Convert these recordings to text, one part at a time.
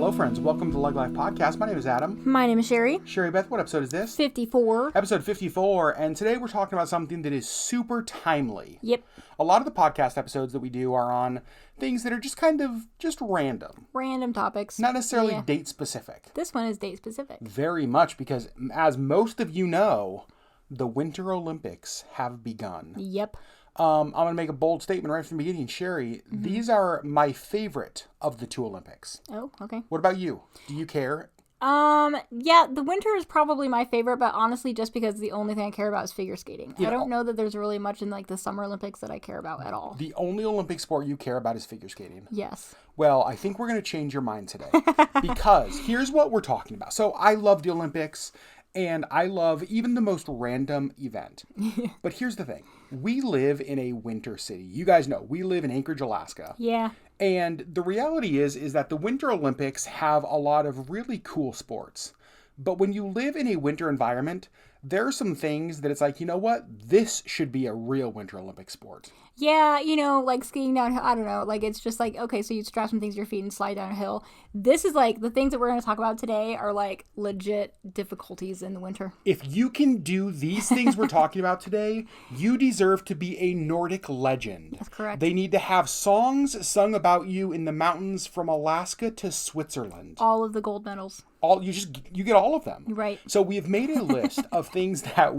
Hello, friends. Welcome to the LeggLife podcast. My name is Adam. My name is Sherry. Sherry Beth, what episode is this? 54. Episode 54. And today we're talking about something that is super timely. Yep. A lot of the podcast episodes that we do are on things that are just kind of random. Random topics. Not necessarily date specific. This one is date specific. Very much, because as most of you know, the Winter Olympics have begun. Yep. I'm going to make a bold statement right from the beginning. Sherry, these are my favorite of the two Olympics. Oh, okay. What about you? Do you care? Yeah, the winter is probably my favorite, but honestly, just because the only thing I care about is figure skating. I don't know that there's really much in like the Summer Olympics that I care about at all. The only Olympic sport you care about is figure skating. Yes. Well, I think we're going to change your mind today because here's what we're talking about. So I love the Olympics and I love even the most random event. But here's the thing. We live in a winter city. You guys know we live in Anchorage, Alaska. Yeah. And the reality is that the Winter Olympics have a lot of really cool sports. But when you live in a winter environment, there are some things that it's like, you know what? This should be a real Winter Olympic sport. Yeah, you know, like skiing downhill, I don't know, like it's just like, okay, so you strap some things to your feet and slide down a hill. This is like, the things that we're going to talk about today are like legit difficulties in the winter. If you can do these things we're talking about today, you deserve to be a Nordic legend. That's correct. They need to have songs sung about you in the mountains from Alaska to Switzerland. All of the gold medals. You get all of them. Right. So we have made a list of things that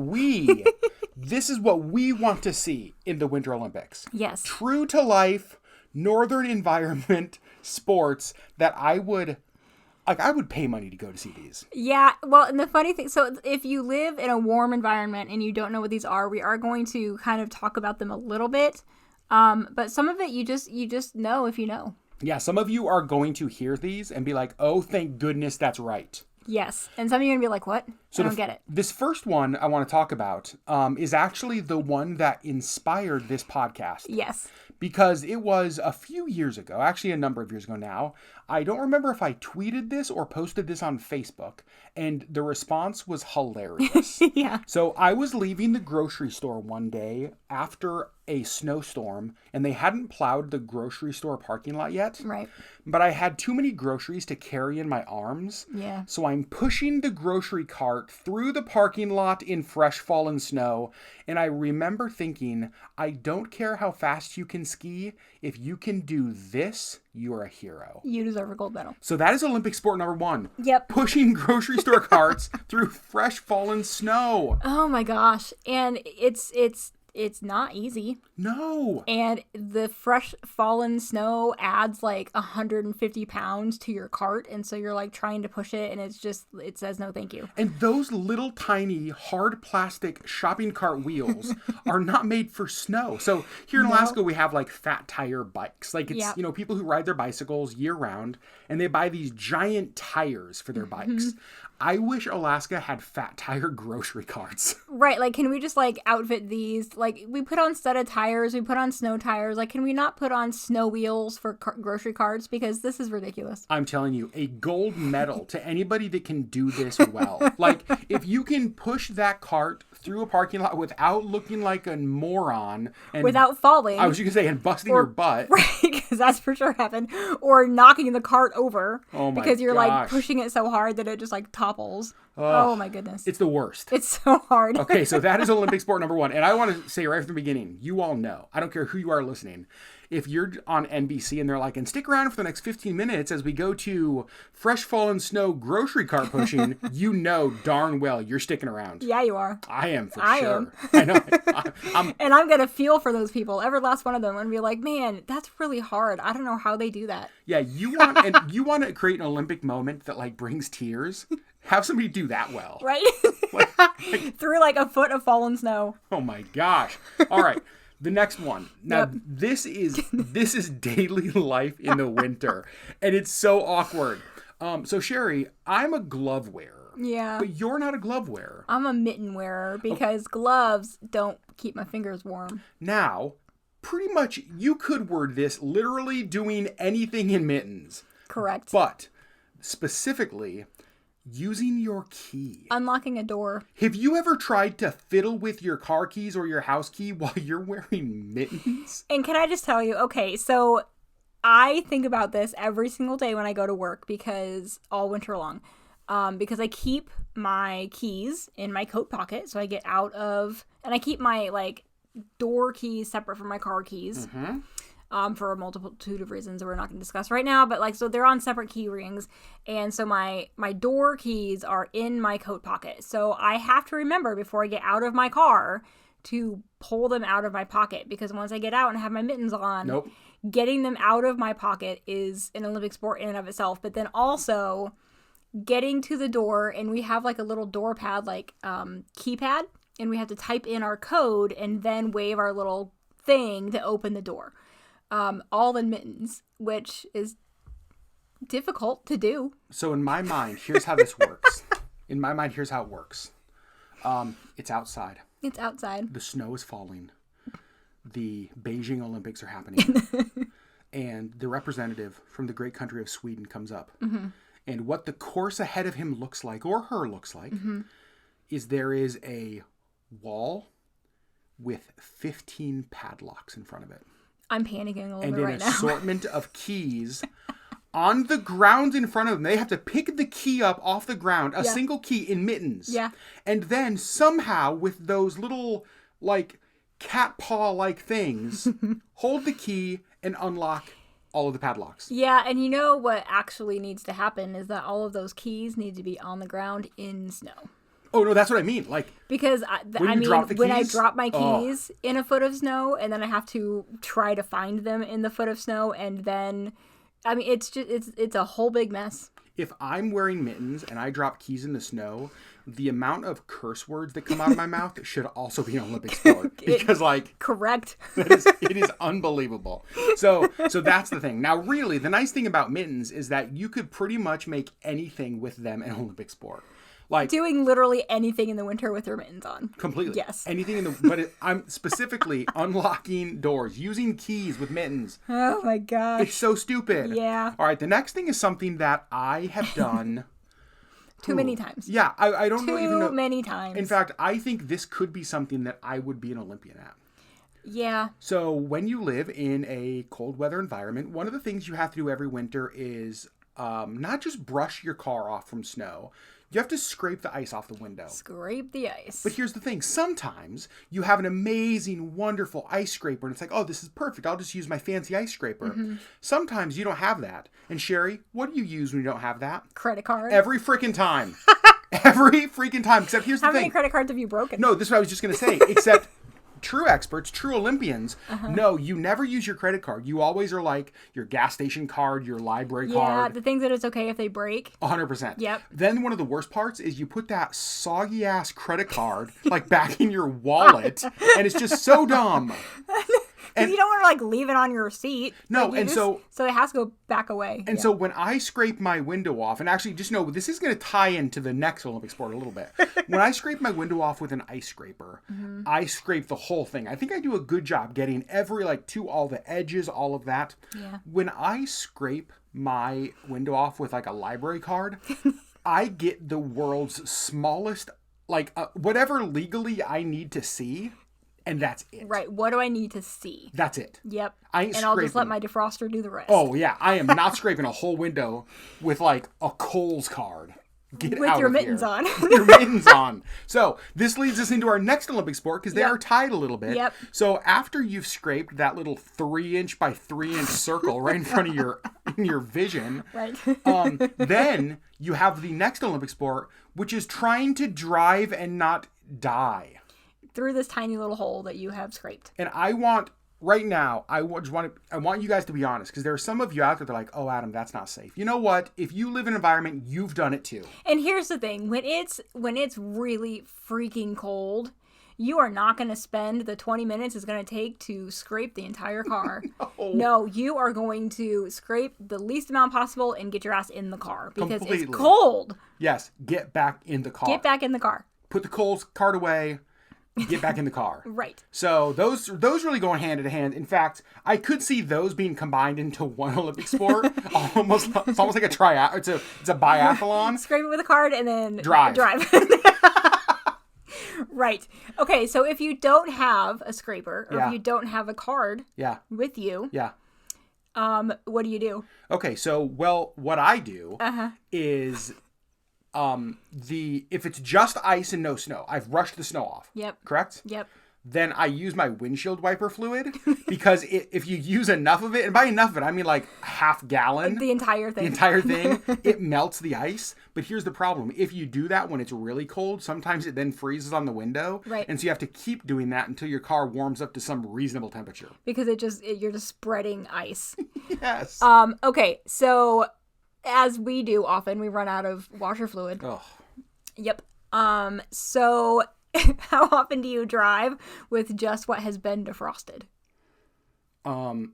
this is what we want to see in the Winter Olympics. Yes. True to life, northern environment sports that I would pay money to go to see these. Yeah, well, and the funny thing, so if you live in a warm environment and you don't know what these are, we are going to kind of talk about them a little bit. But some of it you just know if you know. Yeah, some of you are going to hear these and be like, oh, thank goodness that's right. Yes, and some of you are going to be like, what? I don't get it. This first one I want to talk about is actually the one that inspired this podcast. Yes. Because it was a few years ago, actually a number of years ago now. I don't remember if I tweeted this or posted this on Facebook, and the response was hilarious. Yeah. So I was leaving the grocery store one day after a snowstorm, and they hadn't plowed the grocery store parking lot yet. Right. But I had too many groceries to carry in my arms. Yeah. So I'm pushing the grocery cart through the parking lot in fresh fallen snow. And I remember thinking, I don't care how fast you can ski. If you can do this, you're a hero. You deserve a gold medal. So that is Olympic sport number one. Yep. Pushing grocery store carts through fresh fallen snow. Oh my gosh. And it's not easy. No. And the fresh fallen snow adds like 150 pounds to your cart. And so you're like trying to push it and it says no thank you. And those little tiny hard plastic shopping cart wheels are not made for snow. So here in Alaska, we have like fat tire bikes. Like it's, people who ride their bicycles year round and they buy these giant tires for their bikes. I wish Alaska had fat tire grocery carts. Right. Like, can we just like outfit these? Like, we put on studded tires, we put on snow tires. Like, can we not put on snow wheels for grocery carts? Because this is ridiculous. I'm telling you, a gold medal to anybody that can do this well. Like, if you can push that cart through a parking lot without looking like a moron. And without falling. I was going to say, and busting your butt. Right, because that's for sure happened. Or knocking the cart over. Oh my because you're gosh. like pushing it so hard that it just like topples. Oh my goodness. It's the worst. It's so hard. Okay, so that is Olympic sport number one. And I want to say right from the beginning, you all know, I don't care who you are listening, if you're on NBC and they're like, and stick around for the next 15 minutes as we go to fresh fallen snow grocery cart pushing, you know darn well you're sticking around. Yeah, you are. I am for I sure. am. I know. And I'm going to feel for those people. Every last one of them and be like, man, that's really hard. I don't know how they do that. Yeah, you want to create an Olympic moment that like brings tears. Have somebody do that well. Right? Through like a foot of fallen snow. Oh my gosh. All right. The next one. Now, this is daily life in the winter, and it's so awkward. So Sherry, I'm a glove wearer. Yeah. But you're not a glove wearer. I'm a mitten wearer because gloves don't keep my fingers warm. Now, pretty much you could word this literally doing anything in mittens. Correct. But specifically, using your key. Unlocking a door. Have you ever tried to fiddle with your car keys or your house key while you're wearing mittens? And can I just tell you, okay, so I think about this every single day when I go to work, because all winter long, because I keep my keys in my coat pocket. So I get out of, and I keep my like door keys separate from my car keys. For a multitude of reasons that we're not going to discuss right now, but like, so they're on separate key rings, and so my door keys are in my coat pocket. So I have to remember before I get out of my car to pull them out of my pocket, because once I get out and have my mittens on, getting them out of my pocket is an Olympic sport in and of itself. But then also getting to the door, and we have like a little door pad, like keypad, and we have to type in our code and then wave our little thing to open the door. All in mittens, which is difficult to do. So in my mind, here's how this works. Here's how it works. It's outside. It's outside. The snow is falling. The Beijing Olympics are happening. And the representative from the great country of Sweden comes up. And what the course ahead of him looks like, or her looks like, is there is a wall with 15 padlocks in front of it. I'm panicking a little bit right now. And an assortment of keys on the ground in front of them. They have to pick the key up off the ground, a single key in mittens. Yeah. And then somehow with those little, like, cat paw-like things, hold the key and unlock all of the padlocks. Yeah, and you know what actually needs to happen is that all of those keys need to be on the ground in snow. Oh, no, that's what I mean. Like, because when I drop my keys in a foot of snow, and then I have to try to find them in the foot of snow, and then, I mean, it's a whole big mess. If I'm wearing mittens and I drop keys in the snow, the amount of curse words that come out of my mouth should also be an Olympic sport. Because, like... Correct. It is unbelievable. So that's the thing. Now, really, the nice thing about mittens is that you could pretty much make anything with them an Olympic sport. Like doing literally anything in the winter with your mittens on. Completely. Yes. Anything but I'm specifically unlocking doors, using keys with mittens. Oh my gosh. It's so stupid. Yeah. All right. The next thing is something that I have done. Too many times. Yeah. I don't really even know. Too many times. In fact, I think this could be something that I would be an Olympian at. Yeah. So when you live in a cold weather environment, one of the things you have to do every winter is not just brush your car off from snow. You have to scrape the ice off the window. Scrape the ice. But here's the thing. Sometimes you have an amazing, wonderful ice scraper, and it's like, oh, this is perfect. I'll just use my fancy ice scraper. Sometimes you don't have that. And Sherry, what do you use when you don't have that? Credit card. Every freaking time. Every freaking time. Except here's the thing. How many credit cards have you broken? No, this is what I was just going to say. Except... True experts, true Olympians, no, you never use your credit card. You always are like your gas station card, your library card. Yeah, the things that it's okay if they break. 100%. Yep. Then one of the worst parts is you put that soggy ass credit card like back in your wallet, and it's just so dumb. And you don't want to like leave it on your seat. No, like, so it has to go back away. And so when I scrape my window off, and actually just know this is going to tie into the next Olympic sport a little bit. When I scrape my window off with an ice scraper, I scrape the whole thing. I think I do a good job getting to all the edges, all of that. Yeah. When I scrape my window off with like a library card, I get the world's smallest, like whatever legally I need to see. And that's it. Right. What do I need to see? That's it. Yep. I'll just let my defroster do the rest. Oh, yeah. I am not scraping a whole window with, like, a Kohl's card. Get with out your of mittens here. on. With your mittens on. So, this leads us into our next Olympic sport because they are tied a little bit. Yep. So, after you've scraped that little 3-inch by 3-inch circle right in front of your vision, right. Then you have the next Olympic sport, which is trying to drive and not die. Through this tiny little hole that you have scraped. And I want, right now, I want you guys to be honest, because there are some of you out there that are like, oh, Adam, that's not safe. You know what? If you live in an environment, you've done it too. And here's the thing. When it's really freaking cold, you are not going to spend the 20 minutes it's going to take to scrape the entire car. No, you are going to scrape the least amount possible and get your ass in the car. Because it's cold. Yes, get back in the car. Get back in the car. Put the Kohl's card away. Get back in the car. Right. So those really go hand in hand. In fact, I could see those being combined into one Olympic sport. It's almost like a it's a biathlon. Scrape it with a card and then drive. Right. Okay, so if you don't have a scraper or if you don't have a card with you, What do you do? Okay, so, well, what I do is if it's just ice and no snow, I've rushed the snow off. Yep. Correct? Yep. Then I use my windshield wiper fluid because if you use enough of it, and by enough of it, I mean like half gallon. Like the entire thing. It melts the ice. But here's the problem. If you do that when it's really cold, sometimes it then freezes on the window. Right. And so you have to keep doing that until your car warms up to some reasonable temperature. Because you're just spreading ice. Yes. Okay, so as we do often, we run out of washer fluid. Oh. Yep. So how often do you drive with just what has been defrosted? Often.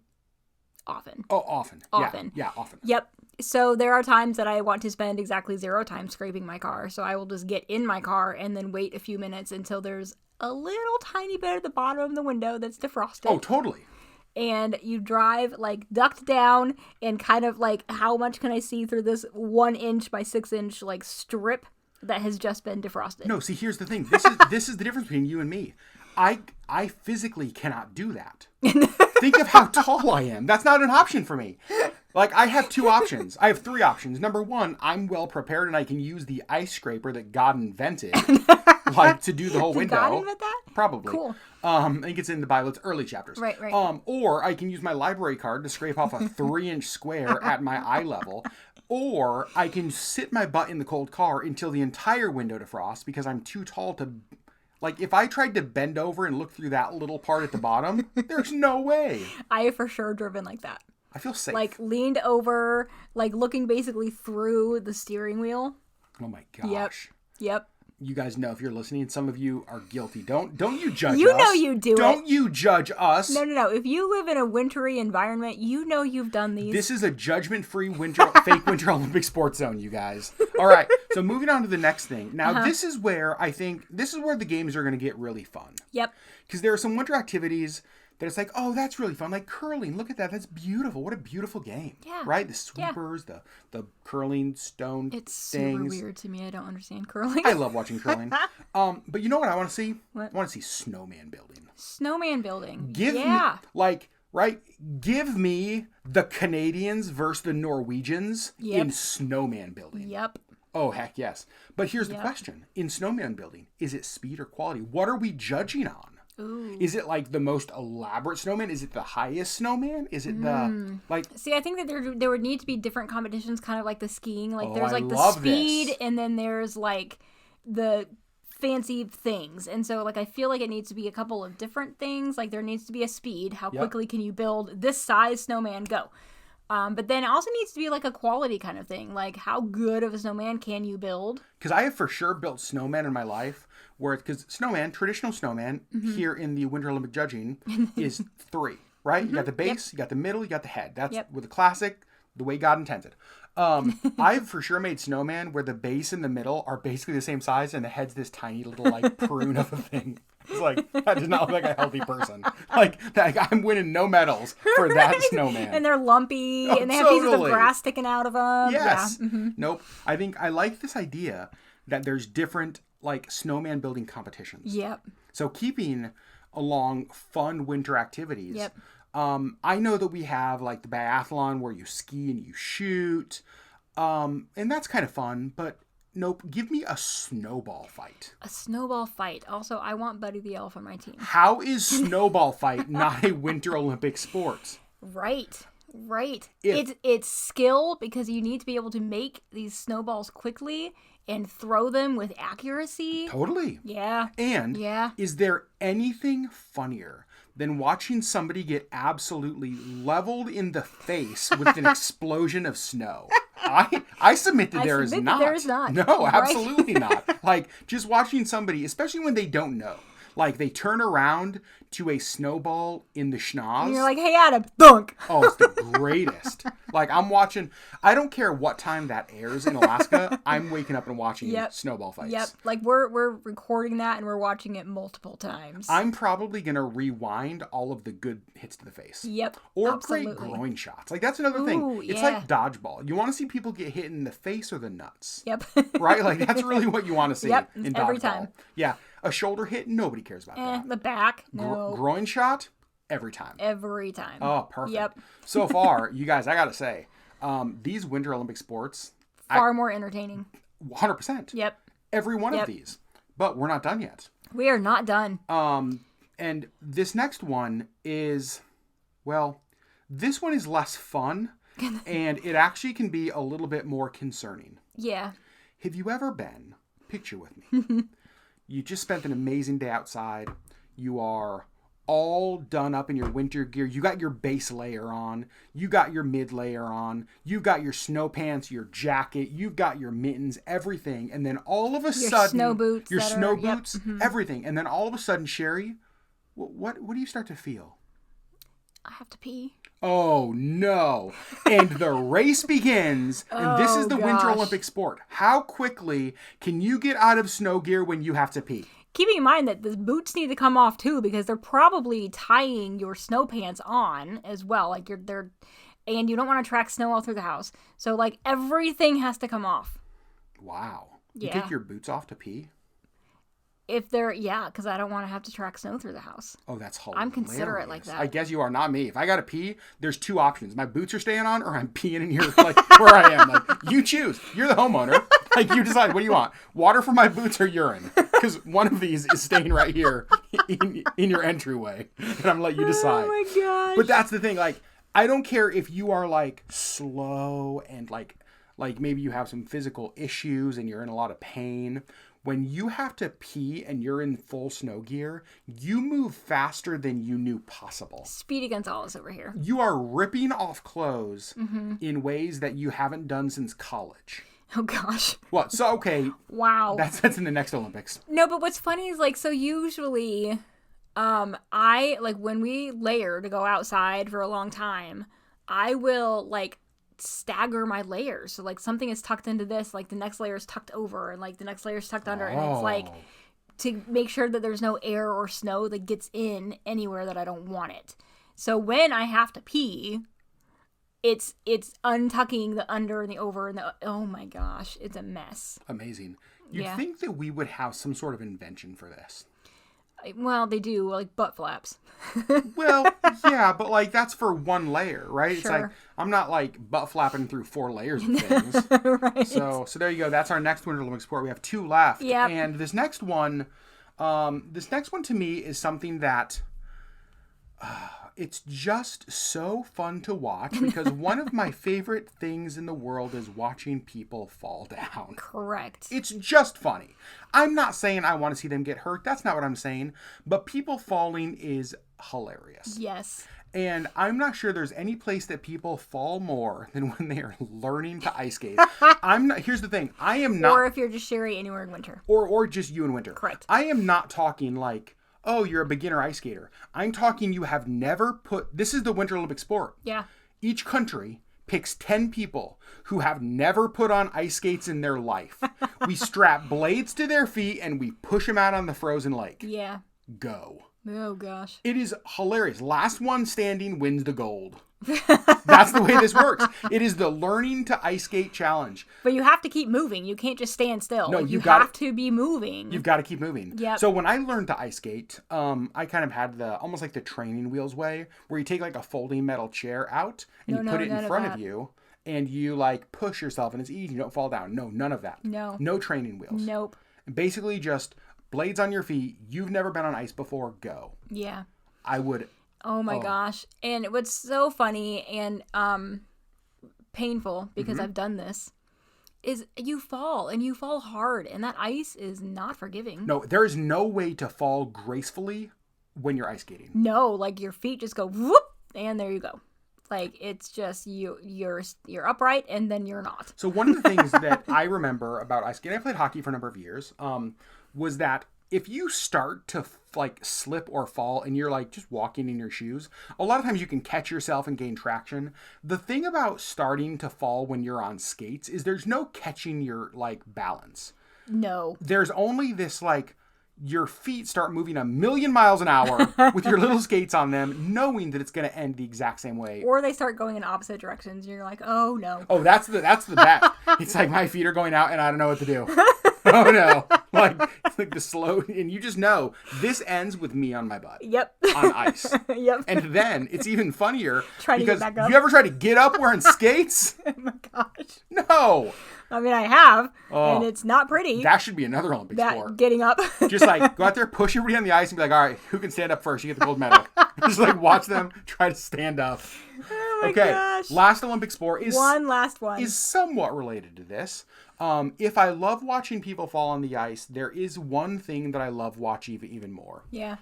Oh, often. Often. Yeah, often. Yep. So there are times that I want to spend exactly 0 time scraping my car. So I will just get in my car and then wait a few minutes until there's a little tiny bit at the bottom of the window that's defrosted. Oh, totally. And you drive like ducked down and kind of like, how much can I see through this 1 inch by 6 inch like strip that has just been defrosted? No, see, here's the thing. This is the difference between you and me. I physically cannot do that. Think of how tall I am. That's not an option for me. Like, I have 2 options. I have 3 options. Number 1, I'm well prepared and I can use the ice scraper that God invented, like, to do the whole window. Did God invent that? Probably. Cool. I think it's in the Bible. It's early chapters. Right. Or I can use my library card to scrape off a 3-inch square at my eye level. Or I can sit my butt in the cold car until the entire window defrosts because I'm too tall to... Like, if I tried to bend over and look through that little part at the bottom, there's no way. I have for sure driven like that. I feel safe. Like, leaned over, like, looking basically through the steering wheel. Oh, my gosh. Yep. You guys know, if you're listening, some of you are guilty. Don't you judge us. You know you do Don't you judge us. No. If you live in a wintry environment, you know you've done these. This is a judgment-free fake Winter Olympic sports zone, you guys. All right, so moving on to the next thing. Now, this is where the games are going to get really fun. Yep. Because there are some winter activities that it's like, oh, that's really fun. Like curling. Look at that. That's beautiful. What a beautiful game. Yeah. Right? The sweepers, the curling stone It's things. super weird to me. I don't understand curling. I love watching curling. But you know what I want to see? What? I want to see snowman building. Snowman building. Give me the Canadians versus the Norwegians in snowman building. Yep. Oh, heck yes. But here's the question. In snowman building, is it speed or quality? What are we judging on? Ooh. Is it like the most elaborate snowman? Is it the highest snowman? Is it the like? See, I think that there would need to be different competitions, kind of like the skiing. Like there's like the love speed, this. and then there's like the fancy things. And so like I feel like it needs to be a couple of different things. Like there needs to be a speed. How quickly can you build this size snowman? Go. But then it also needs to be like a quality kind of thing. Like how good of a snowman can you build? Because I have for sure built snowmen in my life where, because traditional snowman here in the Winter Olympic judging is 3, right? You got the base, you got the middle, you got the head. That's with the classic, the way God intended. I've for sure made snowman where the base and the middle are basically the same size and the head's this tiny little like prune of a thing. It's like, that does not look like a healthy person. Like I'm winning no medals for that snowman. And they're lumpy, and they have pieces of grass sticking out of them. Yes. Yeah. Mm-hmm. Nope. I like this idea that there's different like snowman building competitions. Yep. So keeping along fun winter activities. Yep. I know that we have like the biathlon where you ski and you shoot. And that's kind of fun, but nope, give me a snowball fight. A snowball fight. Also, I want Buddy the Elf on my team. How is snowball fight not a Winter Olympic sport? Right. It's skill because you need to be able to make these snowballs quickly and throw them with accuracy. Totally. Yeah. And is there anything funnier than watching somebody get absolutely leveled in the face with an explosion of snow? I submit that there is not. There is not. No, absolutely not. Like, just watching somebody, especially when they don't know. Like, they turn around to a snowball in the schnoz. And you're like, hey, Adam, thunk. Oh, it's the greatest. Like, I'm watching, I don't care what time that airs in Alaska, I'm waking up and watching snowball fights. Yep. Like, we're recording that and we're watching it multiple times. I'm probably going to rewind all of the good hits to the face. Yep. Or absolutely. great groin shots. Like, that's another thing. It's like dodgeball. You want to see people get hit in the face or the nuts. Yep. Right? Like, that's really what you want to see in dodgeball. Every time. Yeah. A shoulder hit, nobody cares about that. The back, no. Groin shot, Every time. Every time. Oh, perfect. Yep. So far, you guys, I got to say, these Winter Olympic sports... Far more entertaining. 100%. Yep. Every one of these. But we're not done yet. We are not done. And this next one is, well, this one is less fun, and it actually can be a little bit more concerning. Yeah. Have you ever been, picture with me, you just spent an amazing day outside, you are all done up in your winter gear, you got your base layer on, you got your mid layer on, you got your snow pants, your jacket, you've got your mittens, everything, and then all of a sudden... Snow boots. Your snow boots, everything, and then all of a sudden, Sherry, what do you start to feel? I have to pee. Oh, no. And the race begins, and this is the Winter Olympic sport. How quickly can you get out of snow gear when you have to pee? Keeping in mind that the boots need to come off too, because they're probably tying your snow pants on as well. Like and you don't want to track snow all through the house. So like everything has to come off. Wow. You Yeah. take your boots off to pee? If they're, because I don't want to have to track snow through the house. Oh, that's hilarious. I'm considerate like that. I guess you are, not me. If I gotta pee, there's two options. My boots are staying on, or I'm peeing in here, like, where I am. Like, you choose. You're the homeowner. Like, you decide, what do you want? Water for my boots or urine? Because one of these is staying right here in your entryway. And I'm gonna let you decide. Oh my gosh. But that's the thing. Like, I don't care if you are, like, slow and, like maybe you have some physical issues and you're in a lot of pain. When you have to pee and you're in full snow gear, you move faster than you knew possible. Speedy Gonzalez over here. You are ripping off clothes in ways that you haven't done since college. Oh gosh. What? So, okay. Wow. That's in the next Olympics. No, but what's funny is like, so usually, I, like when we layer to go outside for a long time, I will like stagger my layers. So like something is tucked into this, like the next layer is tucked over, and like the next layer is tucked under, and it's like to make sure that there's no air or snow that gets in anywhere that I don't want it. So when I have to pee, it's untucking the under and the over and the, oh my gosh, it's a mess. Amazing. You'd think that we would have some sort of invention for this. Well, they do, like butt flaps. Well, yeah, but like that's for one layer, right? Sure. It's like I'm not like butt flapping through 4 layers of things. Right. So there you go. That's our next Winter Olympic sport. We have 2 left. Yep. And this next one to me is something that it's just so fun to watch because one of my favorite things in the world is watching people fall down. Correct. It's just funny. I'm not saying I want to see them get hurt. That's not what I'm saying. But people falling is hilarious. Yes. And I'm not sure there's any place that people fall more than when they are learning to ice skate. Here's the thing. I am not. Or if you're just Sherry anywhere in winter. Or just you in winter. Correct. I am not talking like, oh, you're a beginner ice skater. I'm talking you have never this is the Winter Olympic sport. Yeah. Each country picks 10 people who have never put on ice skates in their life. We strap blades to their feet and we push them out on the frozen lake. Yeah. Go. Oh gosh. It is hilarious. Last one standing wins the gold. That's the way this works. It is the learning to ice skate challenge. But you have to keep moving. You can't just stand still. No, like, you have to be moving. You've got to keep moving. Yep. So when I learned to ice skate, I kind of had almost like the training wheels way, where you take like a folding metal chair out and you put it in front of you, and you like push yourself, and it's easy. You don't fall down. No, none of that. No. No training wheels. Nope. Basically just blades on your feet. You've never been on ice before. Go. Yeah. I would. Oh my gosh. And what's so funny and painful, because I've done this, is you fall and you fall hard, and that ice is not forgiving. No, there is no way to fall gracefully when you're ice skating. No, like your feet just go whoop, and there you go. Like it's just you're upright and then you're not. So one of the things that I remember about ice skating, I played hockey for a number of years, was that if you start to like slip or fall and you're like just walking in your shoes, a lot of times you can catch yourself and gain traction. The thing about starting to fall when you're on skates is there's no catching your like balance. No. There's only this like your feet start moving 1,000,000 miles an hour with your little skates on them, knowing that it's going to end the exact same way. Or they start going in opposite directions and you're like, oh no. Oh, that's the bet. It's like my feet are going out and I don't know what to do. Oh no. Like the slow, and you just know this ends with me on my butt. Yep. On ice. Yep. And then it's even funnier Trying to because get back up. you ever try to get up wearing skates? Oh my gosh. No. I mean, I have, and it's not pretty. That should be another Olympic sport. Getting up. Just like go out there, push everybody on the ice, and be like, all right, who can stand up first? You get the gold medal. Just like watch them try to stand up. Oh my gosh. Last Olympic sport is one last one. Is somewhat related to this. If I love watching people fall on the ice, there is one thing that I love watching even more. Yeah.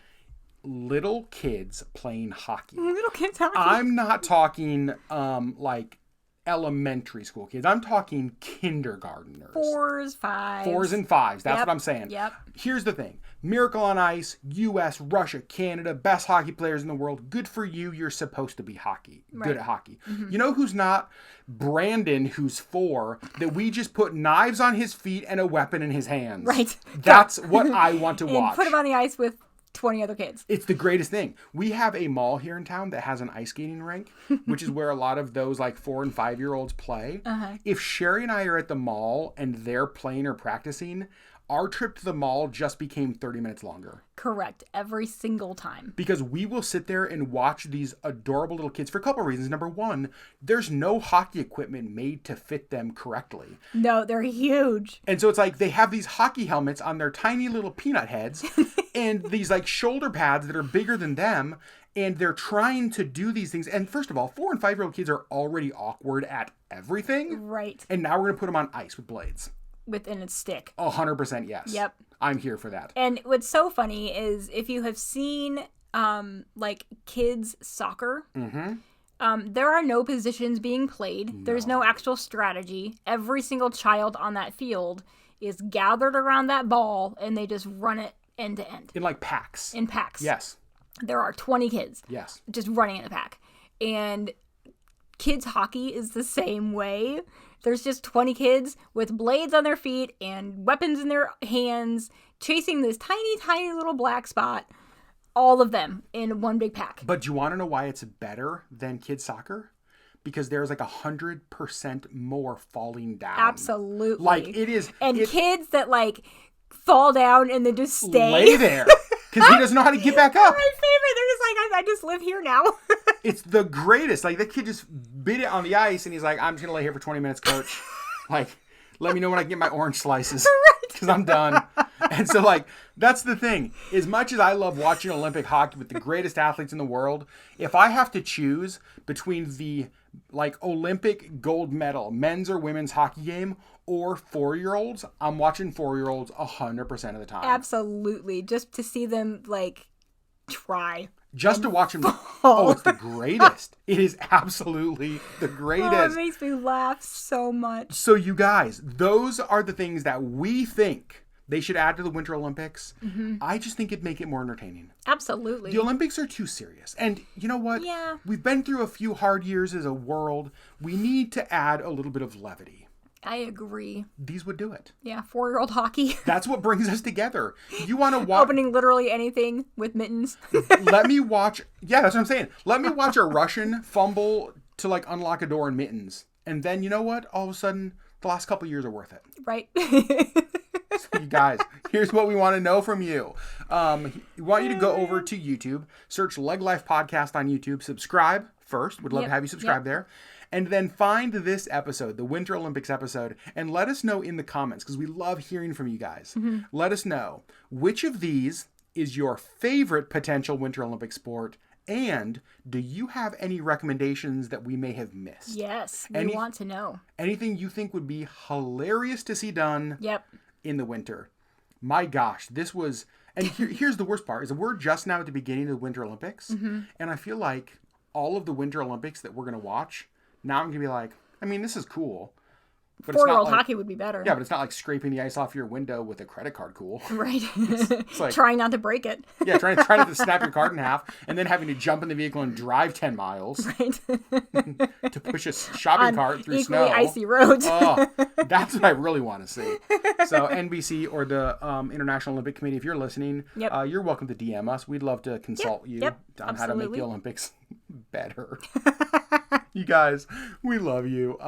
Little kids playing hockey. Little kids hockey. I'm not talking like elementary school kids. I'm talking kindergartners. 4s, 5s. 4s and 5s. That's what I'm saying. Yep. Here's the thing. Miracle on Ice, US, Russia, Canada, best hockey players in the world. Good for you. You're supposed to be good at hockey. Mm-hmm. You know who's not? Brandon, who's 4, that we just put knives on his feet and a weapon in his hands. Right. That's what I want to watch. And put him on the ice with 20 other kids. It's the greatest thing. We have a mall here in town that has an ice skating rink, which is where a lot of those like 4 and 5-year-olds play. Uh-huh. If Sherry and I are at the mall and they're playing or practicing, our trip to the mall just became 30 minutes longer. Correct. Every single time. Because we will sit there and watch these adorable little kids for a couple of reasons. Number one, there's no hockey equipment made to fit them correctly. No, they're huge. And so it's like they have these hockey helmets on their tiny little peanut heads and these like shoulder pads that are bigger than them. And they're trying to do these things. And first of all, 4 and 5-year-old kids are already awkward at everything. Right. And now we're going to put them on ice with blades. Within its stick. 100% yes. Yep. I'm here for that. And what's so funny is if you have seen like kids soccer, there are no positions being played. No. There's no actual strategy. Every single child on that field is gathered around that ball and they just run it end to end. In like packs. In packs. Yes. There are 20 kids. Yes. Just running in a pack. And kids hockey is the same way. There's just 20 kids with blades on their feet and weapons in their hands chasing this tiny, tiny little black spot. All of them in one big pack. But do you want to know why it's better than kids soccer? Because there's like 100% more falling down. Absolutely. Like it is. And kids that like fall down and then just stay. Lay there. Because he doesn't know how to get back up. My favorite. They're just like, I just live here now. It's the greatest. Like, the kid just bit it on the ice, and he's like, I'm just going to lay here for 20 minutes, coach. Like, let me know when I can get my orange slices. Because I'm done. And so, like, that's the thing. As much as I love watching Olympic hockey with the greatest athletes in the world, if I have to choose between the, like, Olympic gold medal, men's or women's hockey game, or 4-year-olds, I'm watching 4-year-olds 100% of the time. Absolutely. Just to see them, like, try. Just to watch them. Oh, it's the greatest. It is absolutely the greatest. Oh, it makes me laugh so much. So, you guys, those are the things that we think they should add to the Winter Olympics. Mm-hmm. I just think it'd make it more entertaining. Absolutely. The Olympics are too serious. And you know what? Yeah. We've been through a few hard years as a world. We need to add a little bit of levity. I agree. These would do it. Yeah, 4-year-old hockey. That's what brings us together. You want to watch... Opening literally anything with mittens. Let me watch... Yeah, that's what I'm saying. Let me watch a Russian fumble to, like, unlock a door in mittens. And then, you know what? All of a sudden, the last couple of years are worth it. Right. So, you guys, here's what we want to know from you. We want you to go over to YouTube, search LeggLife Podcast on YouTube, subscribe first. Would love to have you subscribe there. And then find this episode, the Winter Olympics episode, and let us know in the comments, because we love hearing from you guys. Mm-hmm. Let us know which of these is your favorite potential Winter Olympic sport, and do you have any recommendations that we may have missed? Yes, we want to know. Anything you think would be hilarious to see done in the winter. My gosh, this was... And here's the worst part, is that we're just now at the beginning of the Winter Olympics, and I feel like all of the Winter Olympics that we're going to watch... Now I'm going to be like, I mean, this is cool. But 4-year-old hockey would be better. Yeah, but it's not like scraping the ice off your window with a credit card cool. Right. It's like, trying not to break it. Yeah, trying not to snap your card in half and then having to jump in the vehicle and drive 10 miles. Right. To push a shopping cart through snow. Icy roads. Oh, that's what I really want to see. So NBC or the International Olympic Committee, if you're listening, you're welcome to DM us. We'd love to consult you on how to make the Olympics better. You guys, we love you.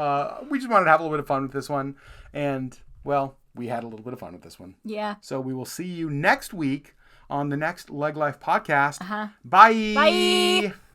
We just wanted to have a little bit of fun with this one. And, well, we had a little bit of fun with this one. Yeah. So we will see you next week on the next Leg Life podcast. Uh-huh. Bye. Bye.